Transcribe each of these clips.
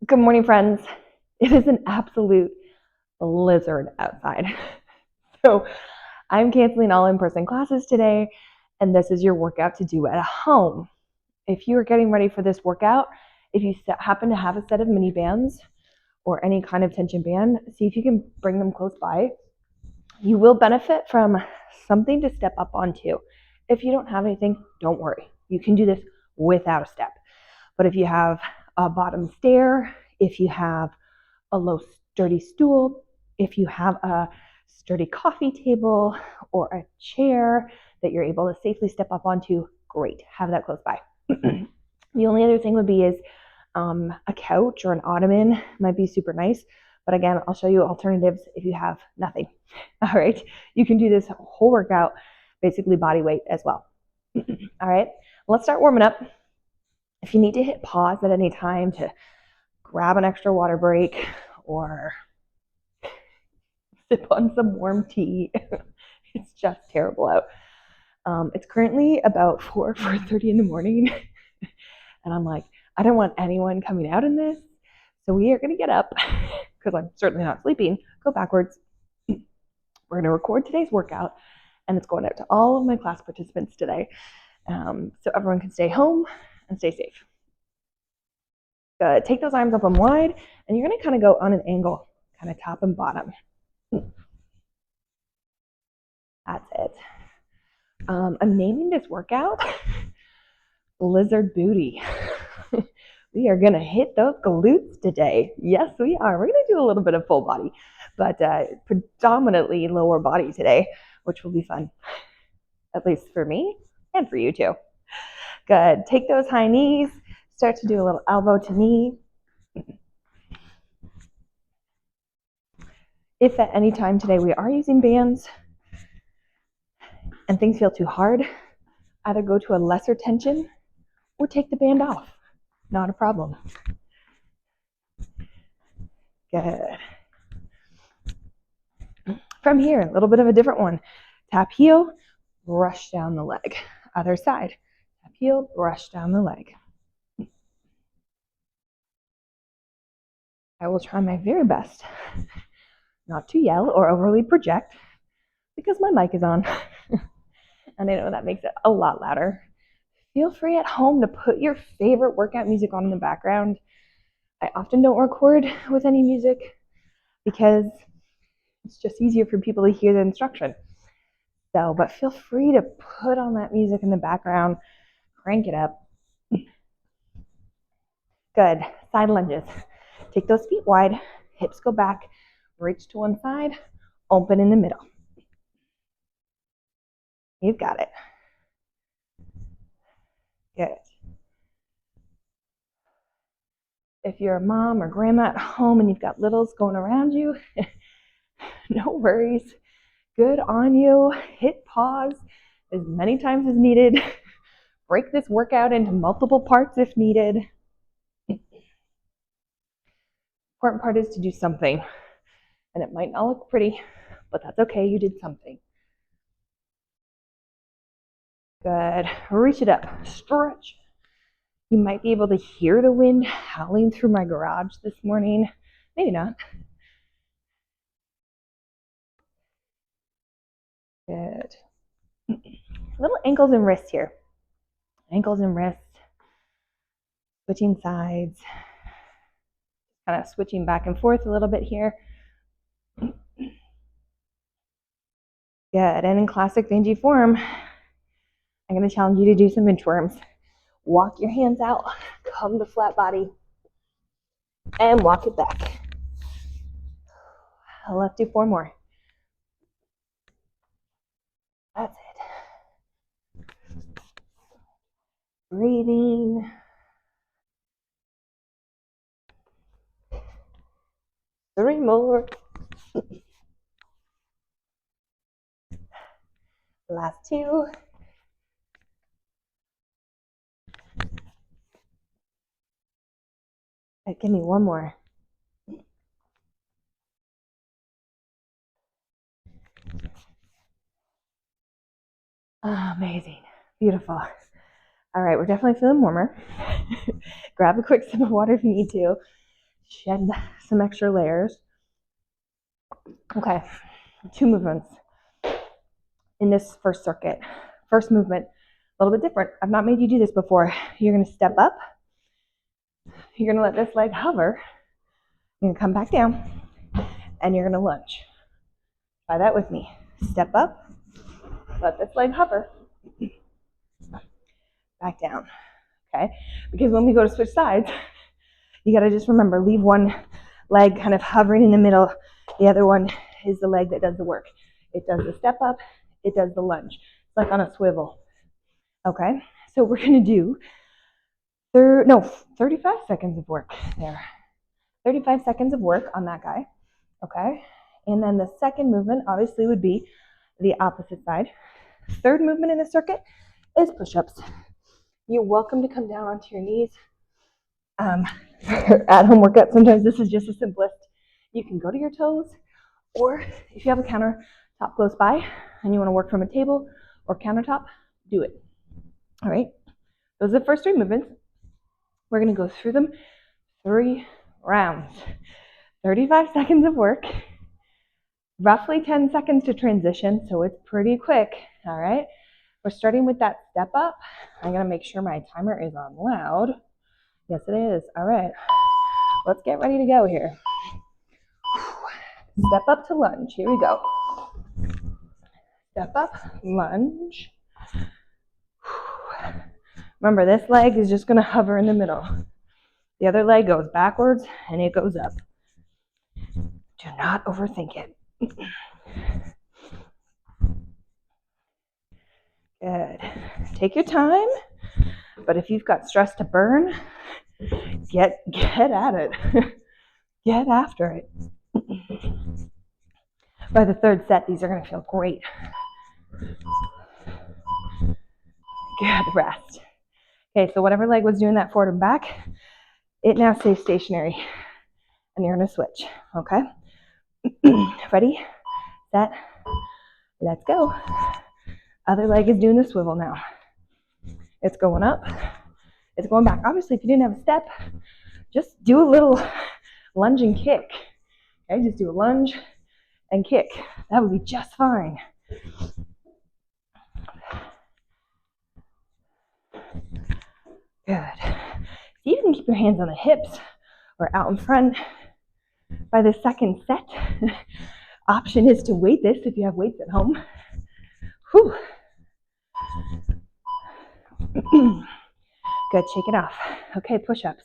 Good morning, friends. It is an absolute blizzard outside. So I'm canceling all in-person classes today, and this is your workout to do at home. If you are getting ready for this workout, if you happen to have a set of mini bands or any kind of tension band, see if you can bring them close by. You will benefit from something to step up onto. If you don't have anything, don't worry. You can do this without a step. But if you have a bottom stair, if you have a low sturdy stool, if you have a sturdy coffee table or a chair that you're able to safely step up onto, great, have that close by. The only other thing would be is a couch or an ottoman might be super nice. But again, I'll show you alternatives if you have nothing. All right, you can do this whole workout basically body weight as well. All right, let's start warming up. If you need to hit pause at any time to grab an extra water break or sip on some warm tea, it's just terrible out. It's currently about 4:30 in the morning, and I'm like, I don't want anyone coming out in this, so we are going to get up, because I'm certainly not sleeping, go backwards. We're going to record today's workout, and it's going out to all of my class participants today, so everyone can stay home and stay safe. Take those arms up and wide, and you're going to kind of go on an angle, kind of top and bottom. That's it. I'm naming this workout Blizzard Booty. We are going to hit those glutes today. Yes, we are. We're going to do a little bit of full body, but predominantly lower body today, which will be fun, at least for me and for you too. Good. Take those high knees. Start to do a little elbow to knee. If at any time today we are using bands and things feel too hard, either go to a lesser tension or take the band off. Not a problem. Good. From here, a little bit of a different one. Tap heel, brush down the leg. Other side. Tap heel, brush down the leg. I will try my very best not to yell or overly project because my mic is on. And I know that makes it a lot louder. Feel free at home to put your favorite workout music on in the background. I often don't record with any music because it's just easier for people to hear the instruction. So, but feel free to put on that music in the background, crank it up. Good. Side lunges. Take those feet wide, hips go back, reach to one side, open in the middle. You've got it. Good. If you're a mom or grandma at home and you've got littles going around you, no worries. Good on you. Hit pause as many times as needed. Break this workout into multiple parts if needed. Important part is to do something. And it might not look pretty, but that's okay. You did something. Good. Reach it up. Stretch. You might be able to hear the wind howling through my garage this morning. Maybe not. Good. Little ankles and wrists here. Ankles and wrists. Switching sides. Kind of switching back and forth a little bit here. Good. And in classic Vanje form, I'm going to challenge you to do some inchworms. Walk your hands out, come to flat body, and walk it back. Let's do 4 more. That's it. Breathing. Three more. Last 2. Give me 1 more. Oh, amazing. Beautiful. All right, we're definitely feeling warmer. Grab a quick sip of water if you need to. shed some extra layers. Okay, 2 movements in this first circuit. First movement, a little bit different. I've not made you do this before. You're gonna step up. You're gonna let this leg hover. You're gonna come back down, and you're gonna lunge. Try that with me. Step up, let this leg hover, back down, okay? Because when we go to switch sides, you gotta just remember, leave one leg kind of hovering in the middle. The other one is the leg that does the work. It does the step up, it does the lunge. It's like on a swivel, okay? So we're gonna do 35 seconds of work there. 35 seconds of work on that guy, okay? And then the second movement obviously would be the opposite side. Third movement in the circuit is push-ups. You're welcome to come down onto your knees. At-home workout, sometimes this is just the simplest. You can go to your toes, or if you have a countertop close by and you want to work from a table or countertop, do it. All right, those are the first 3 movements. We're going to go through them 3 rounds. 35 seconds of work, roughly 10 seconds to transition, so it's pretty quick. All right, we're starting with that step up. I'm going to make sure my timer is on loud. Yes, it is. All right, let's get ready to go here. Step up to lunge. Here we go. Step up, lunge. Remember, this leg is just going to hover in the middle. The other leg goes backwards and it goes up. Do not overthink it. Good. Take your time, but if you've got stress to burn, get at it. Get after it. By the 3rd set, these are going to feel great. Good, rest. Okay, so whatever leg was doing that forward and back, it now stays stationary. And you're going to switch, okay? Ready, set, let's go. Other leg is doing the swivel now. It's going up, it's going back. Obviously, if you didn't have a step, just do a little lunge and kick. Okay, just do a lunge and kick. That would be just fine. Good. You can keep your hands on the hips or out in front. By the second set, option is to weight this if you have weights at home. Whew. Good, shake it off. Okay, push-ups.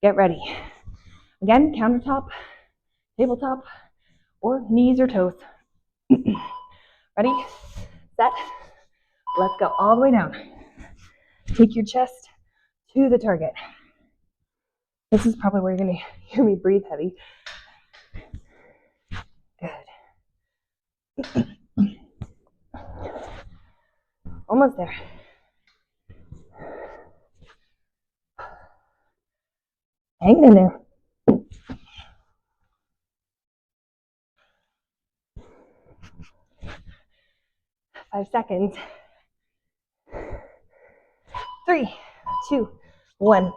Get ready. Again, countertop, tabletop, or knees or toes. Ready, set, let's go all the way down. Take your chest to the target. This is probably where you're going to hear me breathe heavy. Good. Almost there. Hang in there. Five seconds. 3, 2, 1.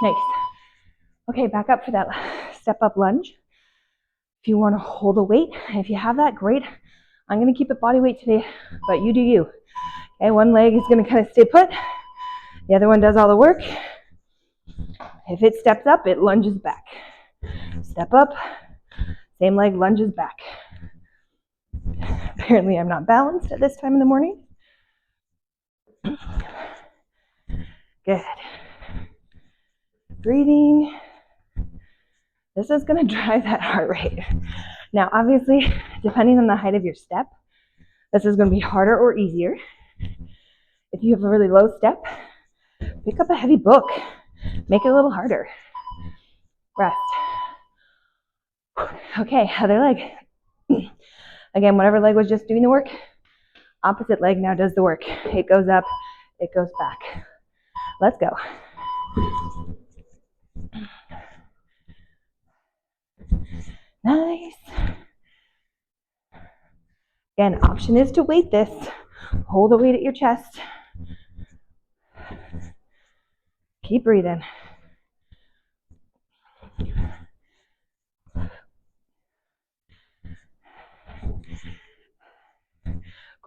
Nice. Okay, back up for that step up lunge. If you want to hold a weight, if you have that, great. I'm going to keep it body weight today, but you do you. Okay, one leg is going to kind of stay put. The other one does all the work. If it steps up, it lunges back. Step up, same leg lunges back. Apparently I'm not balanced at this time in the morning. Good. Breathing. This is going to drive that heart rate. Now, obviously, depending on the height of your step, this is going to be harder or easier. If you have a really low step, pick up a heavy book. Make it a little harder. Rest. Okay, other leg. Again, whatever leg was just doing the work, opposite leg now does the work. It goes up, it goes back. Let's go. Nice. Again, option is to weight this. Hold the weight at your chest. Keep breathing.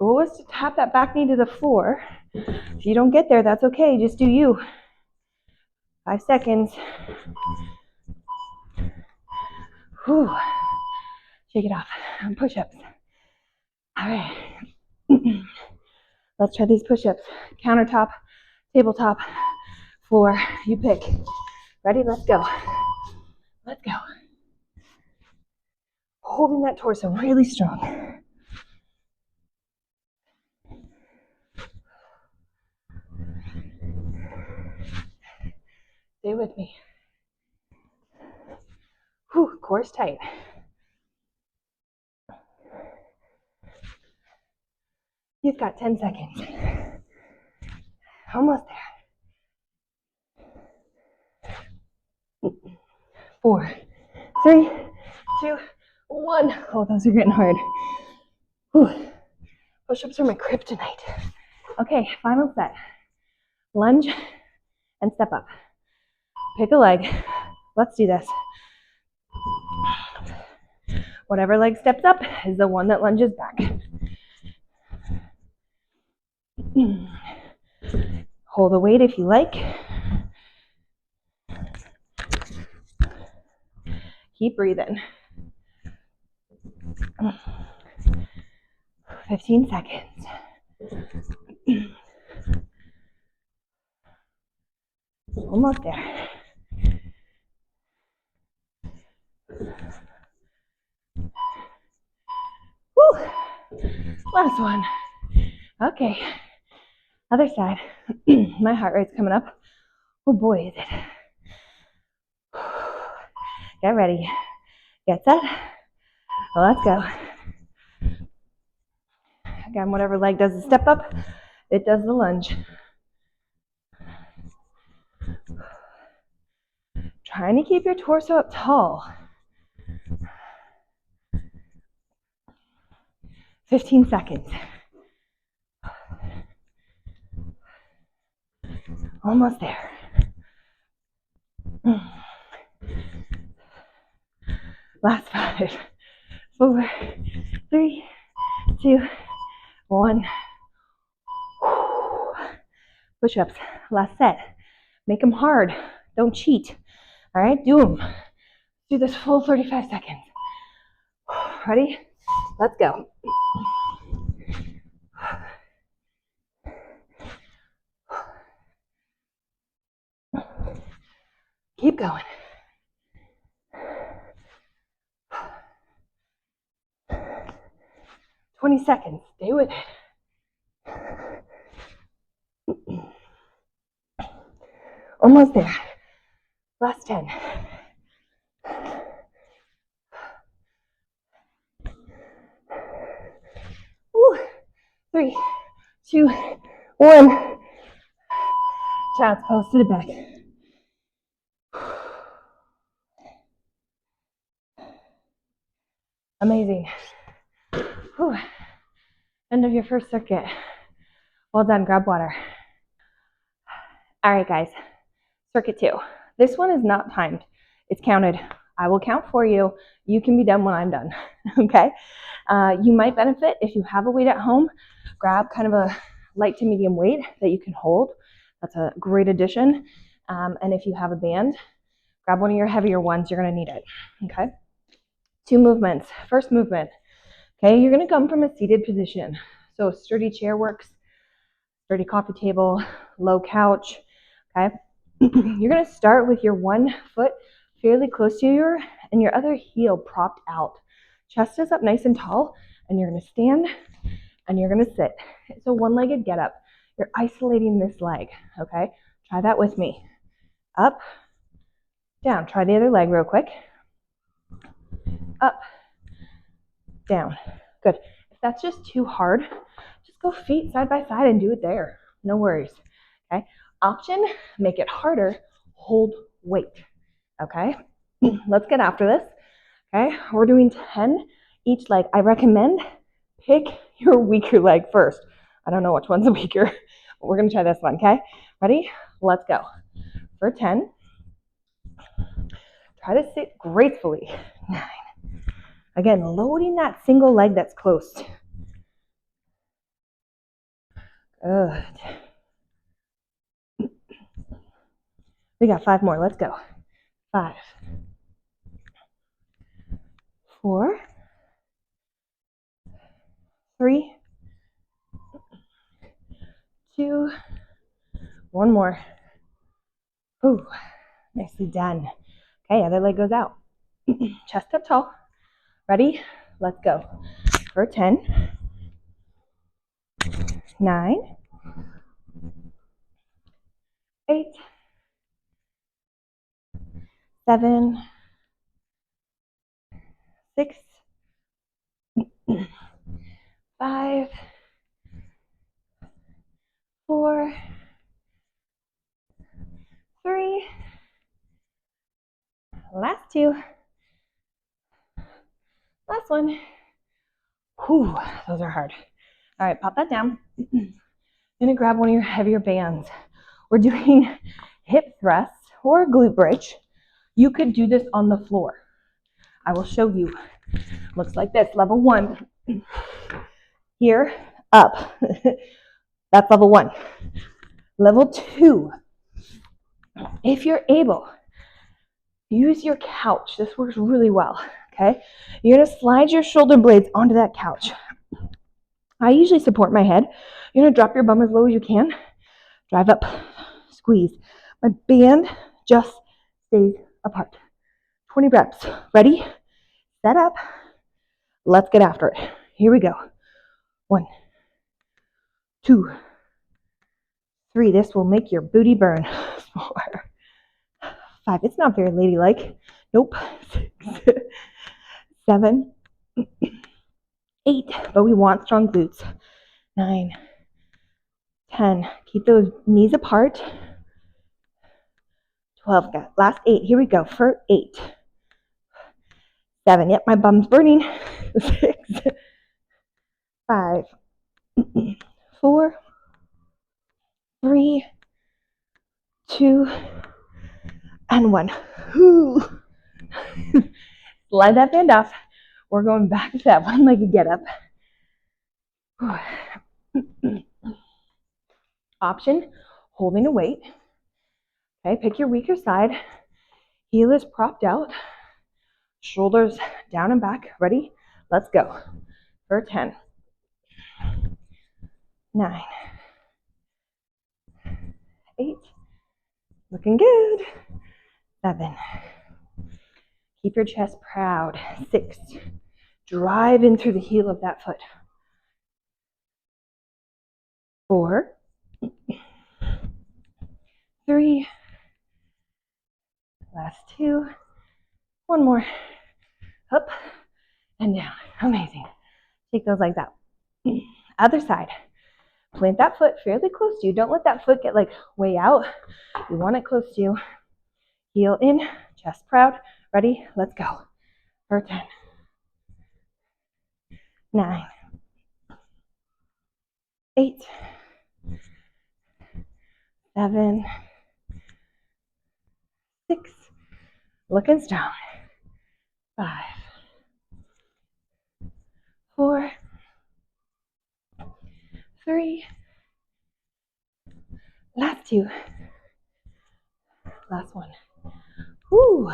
Goal is to tap that back knee to the floor. If you don't get there, that's okay. Just do you. 5 seconds. Whew. Shake it off. Push-ups. All right. Let's try these push-ups. Countertop, tabletop, floor. You pick. Ready? Let's go. Let's go. Holding that torso really strong. Stay with me. Whew, core's tight. You've got 10 seconds. Almost there. 4, 3, 2, 1. Oh, those are getting hard. Whew. Push-ups are my kryptonite. Okay, final set. Lunge and step up. Pick a leg. Let's do this. Whatever leg steps up is the one that lunges back. Hold the weight if you like. Keep breathing. 15 seconds. Almost there. Woo. Last one. Okay. Other side. My heart rate's coming up. Oh boy, is it. Get ready. Get set. Let's go. Again, whatever leg does the step up, it does the lunge. Trying to keep your torso up tall. 15 seconds. Almost there. Last 5, 4, 3, 2, 1. Push-ups. Last set. Make them hard. Don't cheat. All right, do them. Do this full 35 seconds. Ready? Let's go. Keep going. 20 seconds. Stay with it. Almost there. Last 10. Woo. 3, 2, 1. Child's pose to the back. Amazing. Whew. End of your first circuit. Well done. Grab water. All right, guys. Circuit 2. This one is not timed. It's counted. I will count for you. You can be done when I'm done. Okay? You might benefit if you have a weight at home. Grab kind of a light to medium weight that you can hold. That's a great addition. And if you have a band, grab one of your heavier ones. You're going to need it. Okay? 2 movements. First movement. Okay, you're going to come from a seated position. So a sturdy chair works, sturdy coffee table, low couch. Okay, you're going to start with your one foot fairly close to you and your other heel propped out. Chest is up nice and tall, and you're going to stand and you're going to sit. It's a one-legged get up. You're isolating this leg. Okay, try that with me. Up, down. Try the other leg real quick. Up, down. Good. If that's just too hard, just go feet side by side and do it there. No worries. Okay. Option, make it harder. Hold weight. Okay. Let's get after this. Okay. We're doing 10 each leg. I recommend pick your weaker leg first. I don't know which one's weaker, but we're going to try this one. Okay. Ready? Let's go. For 10. Try to sit gracefully. 9. Again, loading that single leg that's close. Good. We got 5 more. Let's go. 5, 4, 3, 2, 1 more. Ooh, nicely done. Okay, other leg goes out. Chest up tall. Ready? Let's go. For 10, 9, 8, 7, 6, 5, 4, 3, last 2, last one. Whew, those are hard. All right, pop that down. Gonna grab one of your heavier bands. We're doing hip thrust or glute bridge. You could do this on the floor. I will show you. Looks like this, level 1. Here, up. That's level 1. Level 2, if you're able, use your couch. This works really well, okay? You're gonna slide your shoulder blades onto that couch. I usually support my head. You're gonna drop your bum as low as you can. Drive up, squeeze. My band just stays apart. 20 reps. Ready? Set up. Let's get after it. Here we go. 1, 2, 3. This will make your booty burn. 4, 5. It's not very ladylike. Nope. 6, 7, 8. But we want strong glutes. 9, 10. Keep those knees apart. 12. Got last 8. Here we go. For 8. 7. Yep, my bum's burning. 6, 5, 4, 3, 2, and 1. Slide that band off. We're going back to that one-legged get up. Option, holding a weight. Okay, pick your weaker side. Heel is propped out. Shoulders down and back. Ready? Let's go. For 10, 9, 8. Looking good. 7. Keep your chest proud. 6. Drive in through the heel of that foot. 4, 3. Last 2. 1 more. Up and down. Amazing. Take those legs out. Other side. Plant that foot fairly close to you. Don't let that foot get like way out. You want it close to you. Heel in, chest proud. Ready? Let's go. For 10, 9, 8, 7, 6. Looking strong. 5, 4, 3. Last 2. Last 1. Woo.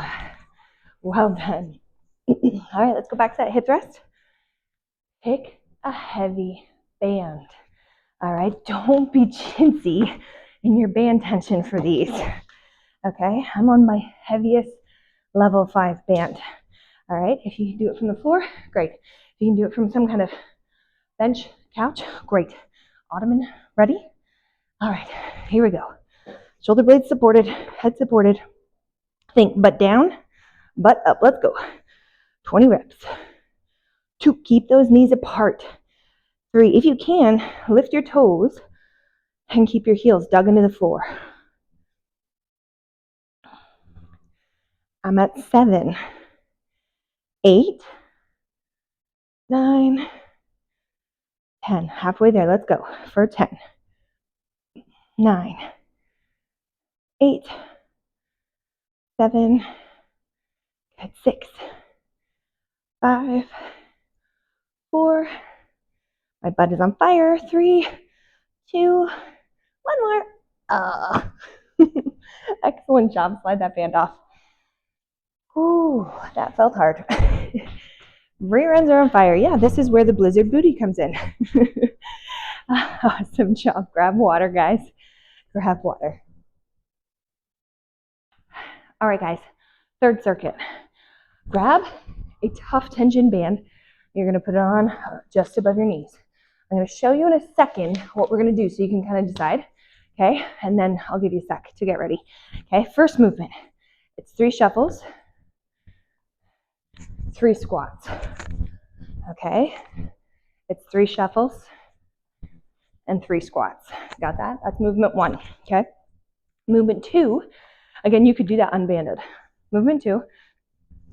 Well done. All right, let's go back to that hip thrust. Pick a heavy band. All right, don't be chintzy in your band tension for these. Okay, I'm on my heaviest level 5 band. All right, if you can do it from the floor, great. If you can do it from some kind of bench, couch, great. Ottoman, ready? All right, here we go. Shoulder blades supported, head supported. Think butt down, butt up. Let's go. 20 reps. 2, keep those knees apart. 3, if you can, lift your toes and keep your heels dug into the floor. I'm at 7, 8, 9, 10. Halfway there. Let's go. For 10, 9, 8, 7, 6, 5, 4. My butt is on fire. 3, 2, one more. Excellent job. Slide that band off. Ooh, that felt hard. Reruns are on fire. Yeah, this is where the blizzard booty comes in. Awesome job. Grab water, guys. Grab water. All right, guys. Third circuit. Grab a tough tension band. You're going to put it on just above your knees. I'm going to show you in a second what we're going to do so you can kind of decide. Okay, and then I'll give you a sec to get ready. Okay, first movement. It's 3 shuffles, 3 squats. Okay, it's 3 shuffles and 3 squats. Got that? That's movement 1. Okay, movement 2, again, you could do that unbanded. Movement 2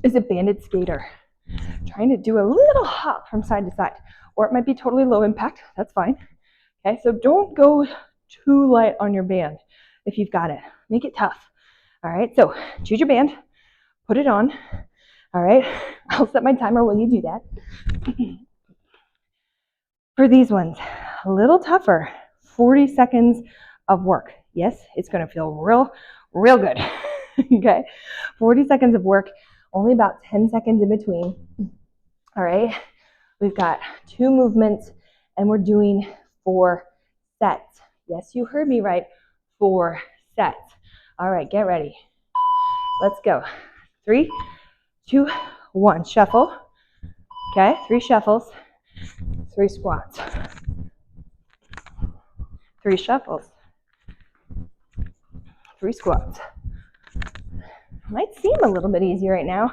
is a banded skater. Trying to do a little hop from side to side, or it might be totally low impact. That's fine. Okay, so don't go too light on your band if you've got it. Make it tough. All right, so choose your band, put it on. All right, I'll set my timer while you do that. For these ones, a little tougher, 40 seconds of work. Yes, it's gonna feel real good. Okay, 40 seconds of work, only about 10 seconds in between. All right, we've got 2 movements and we're doing 4 sets. Yes, you heard me right, 4 sets. All right, get ready. Let's go. 3, 2, 1, shuffle. Okay, 3 shuffles, 3 squats. 3 shuffles, 3 squats. Might seem a little bit easier right now.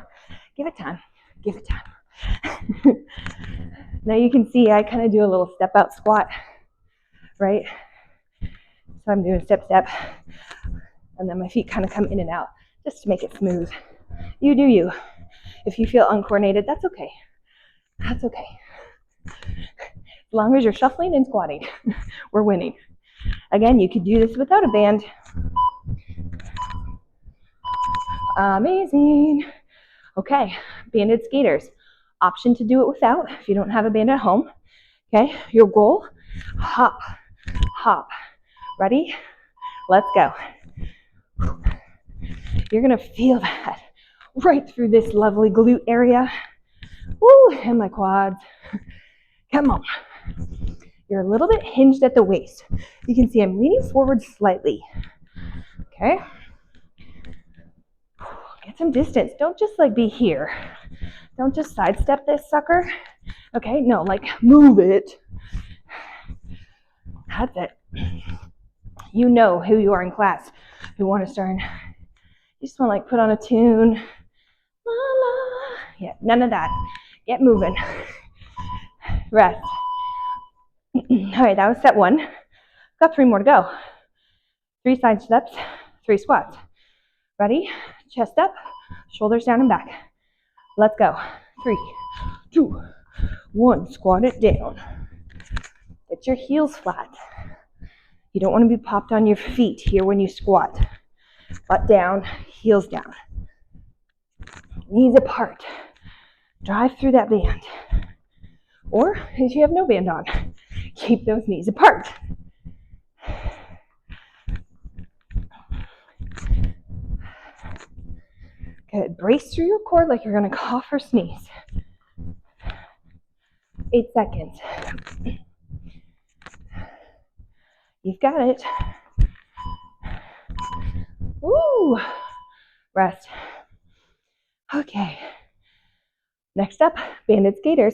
Give it time, give it time. Now you can see I kind of do a little step out squat, right? So I'm doing step, step, and then my feet kind of come in and out just to make it smooth. You do you. If you feel uncoordinated, that's okay. That's okay. As long as you're shuffling and squatting, we're winning. Again, you could do this without a band. Amazing. Okay, banded skaters. Option to do it without if you don't have a band at home. Okay, your goal, hop, hop. Ready? Let's go. You're gonna feel that right through this lovely glute area. Woo, and my quads. Come on. You're a little bit hinged at the waist. You can see I'm leaning forward slightly. Okay. Get some distance. Don't just like be here. Don't just sidestep this sucker. Okay, no, like move it. That's it. You know who you are in class. You want to start. You just want to like put on a tune. La, la. Yeah, none of that. Get moving. Rest. All right, that was set 1. Got 3 more to go. 3 side steps, 3 squats. Ready? Chest up, shoulders down and back. Let's go. 3, 2, 1. Squat it down. Get your heels flat. You don't want to be popped on your feet here when you squat. Butt down, heels down. Knees apart. Drive through that band. Or if you have no band on, keep those knees apart. Good. Brace through your core like you're going to cough or sneeze. 8 seconds. You've got it. Woo! Rest. Okay. Next up, banded skaters.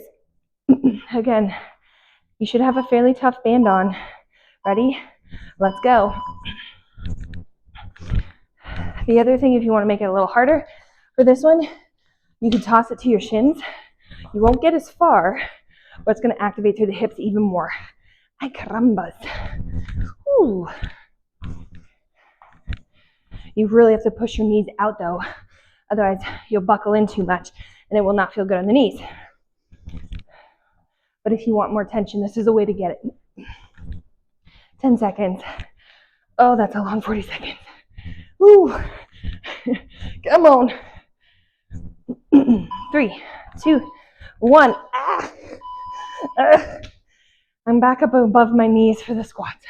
Again, you should have a fairly tough band on. Ready? Let's go. The other thing, if you want to make it a little harder for this one, you can toss it to your shins. You won't get as far, but it's going to activate through the hips even more. Ay carambas. Ooh. You really have to push your knees out though. Otherwise, you'll buckle in too much and it will not feel good on the knees. But if you want more tension, this is a way to get it. 10 seconds. Oh, that's a long 40 seconds. Ooh. Come on. 3, 2, 1. I'm back up above my knees for the squats.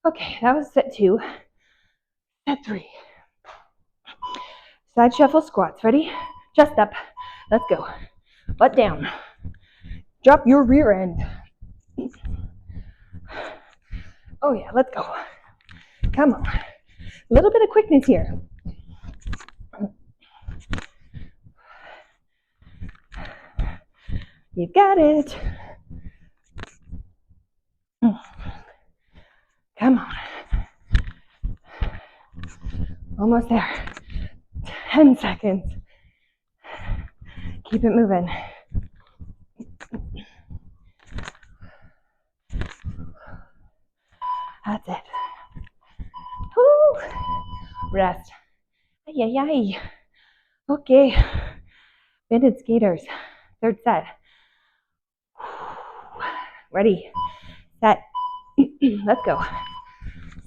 Okay, that was set 2. Set 3. Side shuffle squats. Ready? Chest up. Let's go. Butt down. Drop your rear end. Oh yeah, let's go. Come on. A little bit of quickness here. You got it. Come on. Almost there. 10 seconds. Keep it moving. That's it. Woo. Rest. Ay, ay, ay. Okay. Banded skaters. 3rd set. Ready. Set. Let's go.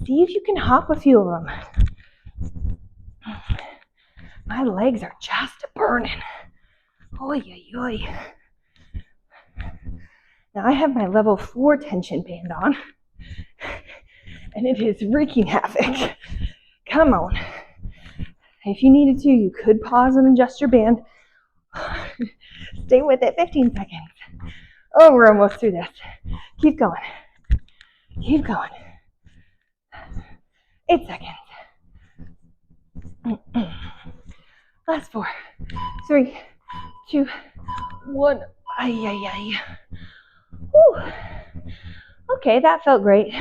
See if you can hop a few of them. My legs are just burning. Oy, oy, oy. Now I have my level 4 tension band on, and it is wreaking havoc. Come on. If you needed to, you could pause and adjust your band. Stay with it. 15 seconds. Oh, we're almost through this. Keep going. Keep going. 8 seconds. Last 4, 3, 2, 1. Ay, ay, ay. Whew. Okay, that felt great.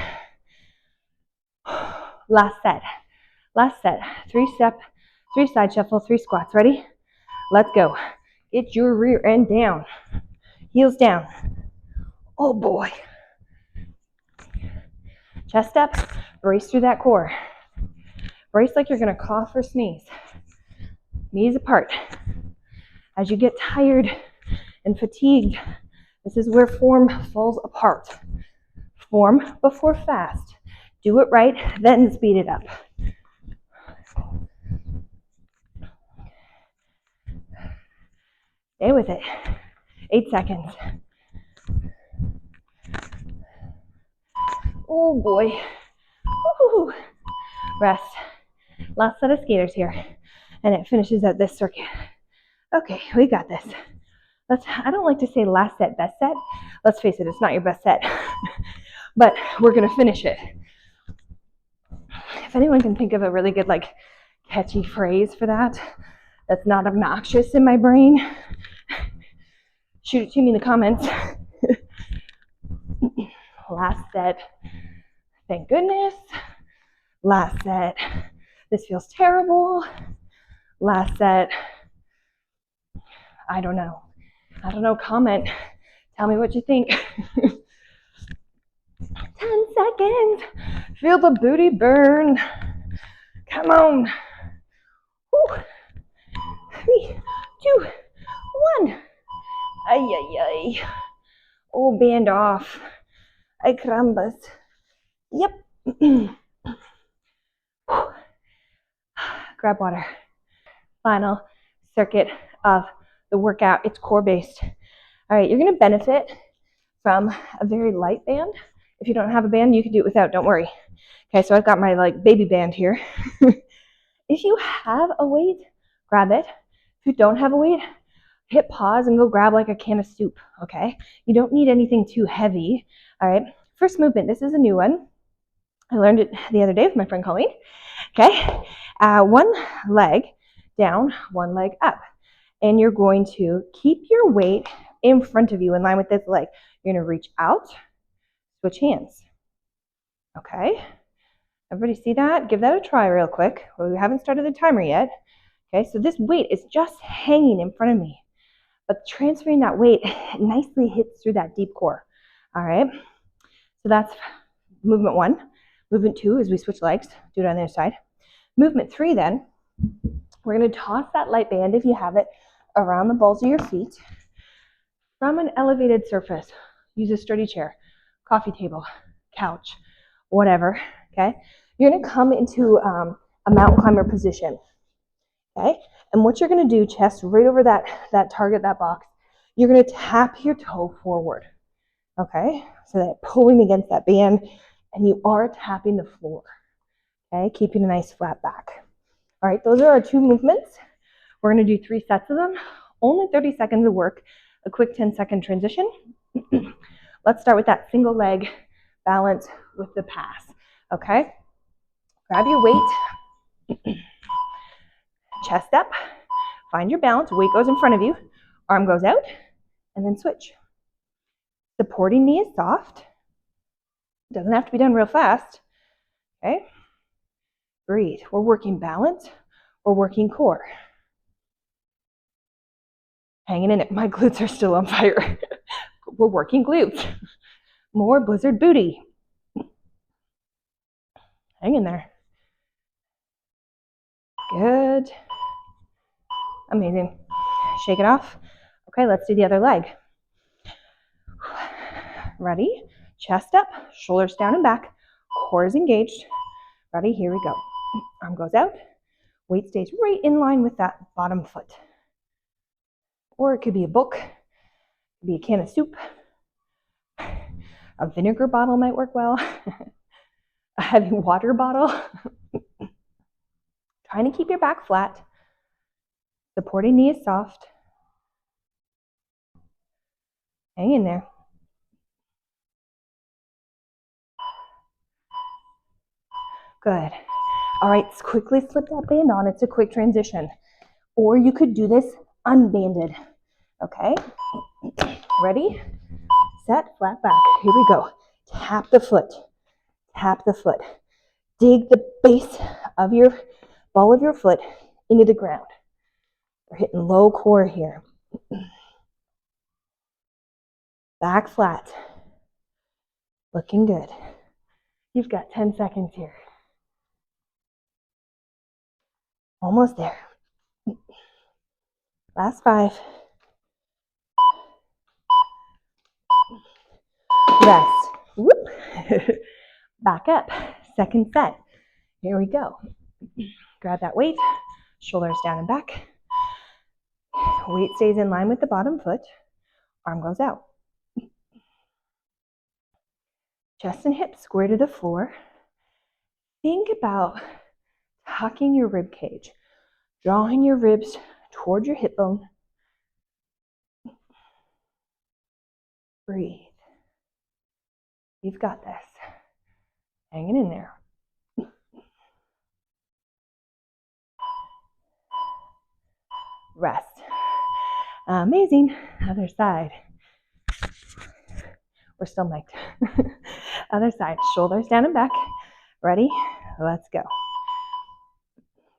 Last set. Last set. 3 step, 3 side shuffle, 3 squats. Ready? Let's go. Get your rear end down. Heels down. Oh boy. Chest up. Brace through that core. Brace like you're going to cough or sneeze. Knees apart. As you get tired and fatigued, this is where form falls apart. Form before fast. Do it right, then speed it up. Stay with it. 8 seconds. Oh boy. Woo-hoo. Rest. Last set of skaters here. And it finishes at this circuit. Okay, we got this. I don't like to say last set, best set. Let's face it, it's not your best set. But we're going to finish it. If anyone can think of a really good, catchy phrase for that, that's not obnoxious in my brain, shoot it to me in the comments. Last set, thank goodness. Last set, this feels terrible. Last set, I don't know, comment. Tell me what you think. 10 seconds. Feel the booty burn. Come on. Woo. 3, 2, 1. Ay, ay, ay. Oh, band off. Ay, carambas. Yep. Grab water. Final circuit of the workout. It's core based. All right, you're going to benefit from a very light band. If you don't have a band, you can do it without, don't worry. Okay, so I've got my baby band here. If you have a weight, grab it. If you don't have a weight, hit pause and go grab a can of soup, okay? You don't need anything too heavy, all right? First movement, this is a new one. I learned it the other day with my friend Colleen, okay? One leg down, one leg up. And you're going to keep your weight in front of you in line with this leg. You're going to reach out, switch hands, okay? Everybody see that? Give that a try real quick. Well, we haven't started the timer yet. Okay, so this weight is just hanging in front of me, but transferring that weight nicely hits through that deep core. All right, so that's movement 1. Movement 2 is we switch legs, do it on the other side. Movement 3 then, we're going to toss that light band, if you have it, around the balls of your feet from an elevated surface. Use a sturdy chair, coffee table, couch, whatever, okay? You're going to come into a mountain climber position, okay? And what you're going to do, chest right over that target, that box, you're going to tap your toe forward, Okay, so that pulling against that band, and you are tapping the floor. Okay, keeping a nice flat back. All right, those are our 2 movements. We're going to do 3 sets of them. Only 30 seconds of work, a quick 10-second transition. Let's start with that single leg balance with the pass. Okay, grab your weight, chest up, find your balance, weight goes in front of you, arm goes out, and then switch. Supporting knee is soft. Doesn't have to be done real fast. Okay, breathe. We're working balance, we're working core. Hanging in it. My glutes are still on fire. We're working glutes. More blizzard booty. Hang in there. Good. Amazing. Shake it off. Okay, let's do the other leg. Ready? Chest up, shoulders down and back, core is engaged. Ready? Here we go. Arm goes out. Weight stays right in line with that bottom foot. Or it could be a book, it could be a can of soup. A vinegar bottle might work well. A heavy water bottle. Trying to keep your back flat. Supporting knee is soft. Hang in there. Good. All right, quickly slip that band on. It's a quick transition. Or you could do this unbanded. Okay? Ready? Set, flat back. Here we go. Tap the foot. Tap the foot. Dig the base of your ball of your foot into the ground. We're hitting low core here. Back flat. Looking good. You've got 10 seconds here. Almost there. Last 5. Rest. Whoop. Back up. Second set. Here we go. Grab that weight. Shoulders down and back. Weight stays in line with the bottom foot. Arm goes out. Chest and hips square to the floor. Think about tucking your rib cage, drawing your ribs toward your hip bone. Breathe. You've got this. Hanging in there. Rest. Amazing. Other side. We're still mic'd. Other side. Shoulders down and back. Ready? Let's go.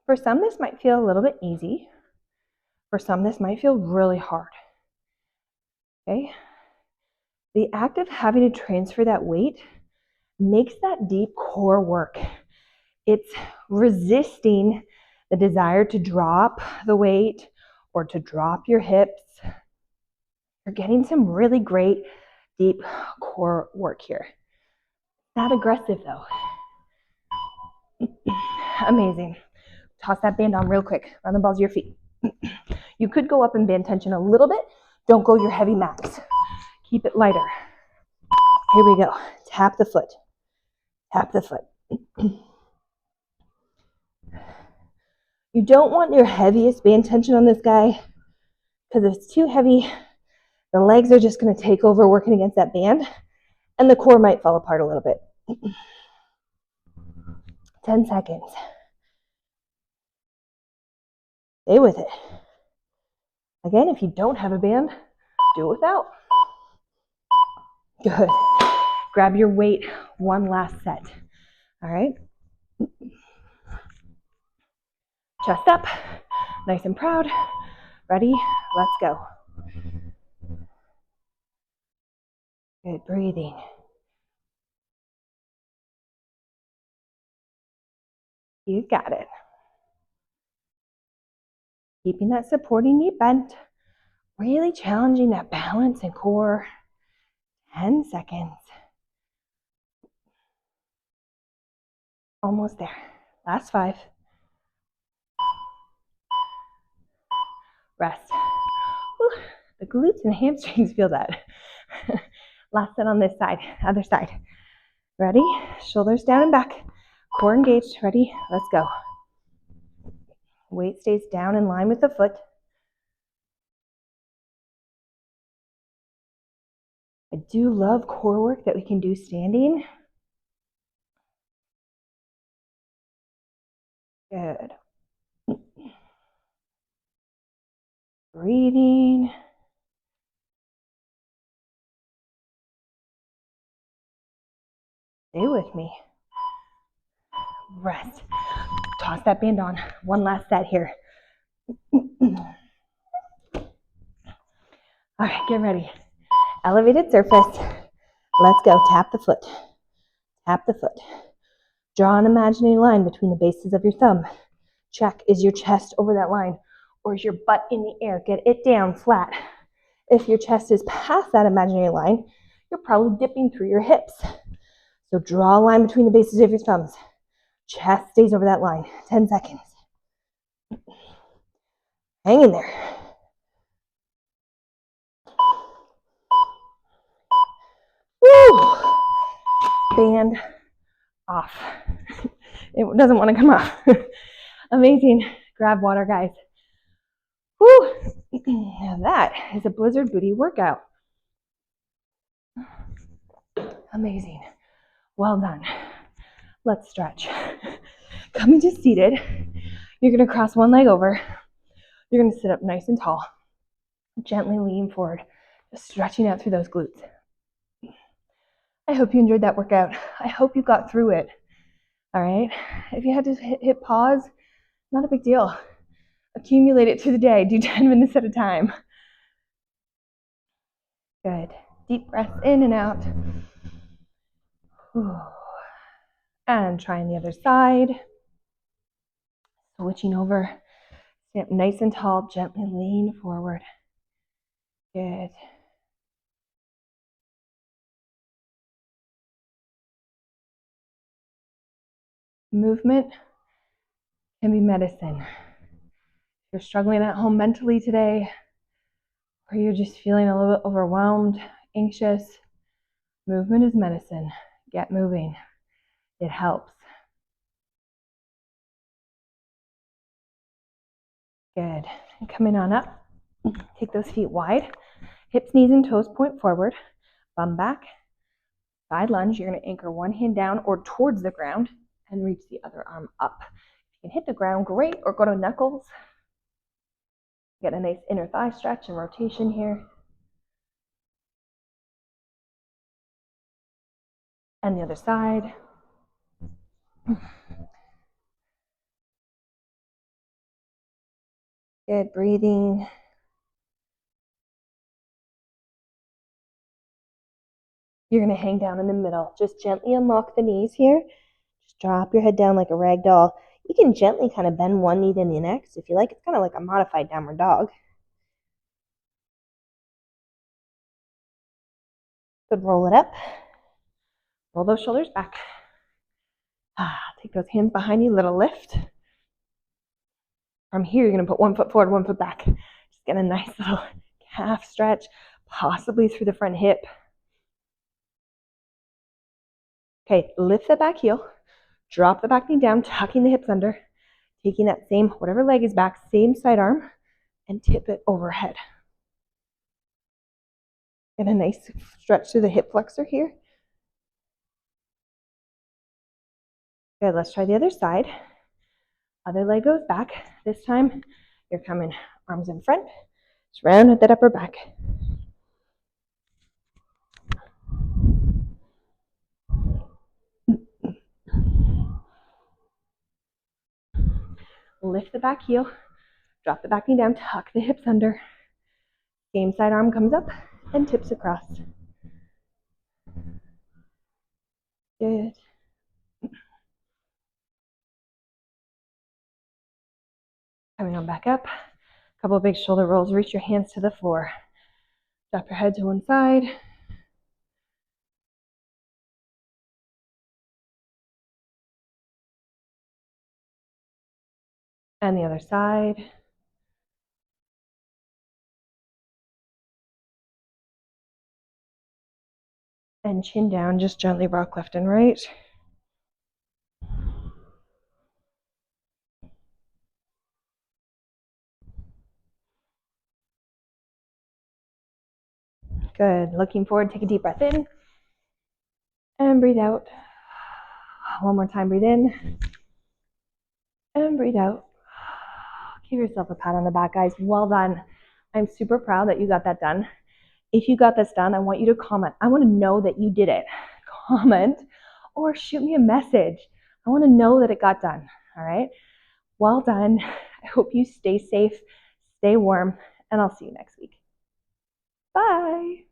For some, this might feel a little bit easy. For some, this might feel really hard. Okay? The act of having to transfer that weight makes that deep core work. It's resisting the desire to drop the weight or to drop your hips. You're getting some really great deep core work here. Not aggressive though. Amazing. Toss that band on real quick. Run the balls of your feet. You could go up and band tension a little bit. Don't go your heavy max. Keep it lighter. Here we go. Tap the foot. Tap the foot. You don't want your heaviest band tension on this guy because if it's too heavy, the legs are just going to take over working against that band and the core might fall apart a little bit. 10 seconds. Stay with it. Again, if you don't have a band, do it without. Good. Grab your weight, one last set. All right. Chest up, nice and proud. Ready? Let's go. Good breathing. You've got it. Keeping that supporting knee bent, really challenging that balance and core. 10 seconds. Almost there. Last 5. Rest. Whew. The glutes and hamstrings feel that. Last set on this side, other side. Ready? Shoulders down and back. Core engaged. Ready? Let's go. Weight stays down in line with the foot. I do love core work that we can do standing. Good. Breathing. Stay with me. Rest. Toss that band on. One last set here. All right, get ready. Elevated surface. Let's go. Tap the foot. Tap the foot. Draw an imaginary line between the bases of your thumb. Check, is your chest over that line or is your butt in the air? Get it down flat. If your chest is past that imaginary line, you're probably dipping through your hips. So draw a line between the bases of your thumbs. Chest stays over that line. 10 seconds. Hang in there. Woo! Band off. It doesn't want to come off. Amazing. Grab water, guys. Woo! Now that is a blizzard booty workout. Amazing. Well done. Let's stretch. Come into seated. You're going to cross one leg over. You're going to sit up nice and tall. Gently lean forward. Just stretching out through those glutes. I hope you enjoyed that workout. I hope you got through it. All right. If you had to hit pause, not a big deal. Accumulate it through the day. Do 10 minutes at a time. Good. Deep breaths in and out. And trying the other side. Switching over. Stand up nice and tall. Gently lean forward. Good. Movement can be medicine. If you're struggling at home mentally today, or you're just feeling a little bit overwhelmed, anxious, movement is medicine. Get moving. It helps. Good. And coming on up, take those feet wide. Hips, knees, and toes point forward. Bum back. Side lunge. You're going to anchor one hand down or towards the ground and reach the other arm up. You can hit the ground, great, or go to knuckles. Get a nice inner thigh stretch and rotation here. And the other side. Good, breathing. You're going to hang down in the middle. Just gently unlock the knees here. Just drop your head down like a rag doll. You can gently kind of bend one knee then the next if you like. It's kind of like a modified downward dog. Good, roll it up. Roll those shoulders back. Take those hands behind you, little lift. From here, you're going to put one foot forward, one foot back. Just get a nice little calf stretch, possibly through the front hip. Okay, lift the back heel. Drop the back knee down, tucking the hips under. Taking that same, whatever leg is back, same side arm, and tip it overhead. Get a nice stretch through the hip flexor here. Good, let's try the other side. Other leg goes back. This time, you're coming arms in front. Just round at that upper back. Lift the back heel. Drop the back knee down, tuck the hips under. Same side arm comes up and tips across. Good. Coming on back up. A couple of big shoulder rolls. Reach your hands to the floor. Drop your head to one side. And the other side. And chin down, just gently rock left and right. Good. Looking forward, take a deep breath in and breathe out. One more time, breathe in and breathe out. Give yourself a pat on the back, guys. Well done. I'm super proud that you got that done. If you got this done, I want you to comment. I want to know that you did it. Comment or shoot me a message. I want to know that it got done. All right. Well done. I hope you stay safe, stay warm, and I'll see you next week. Bye.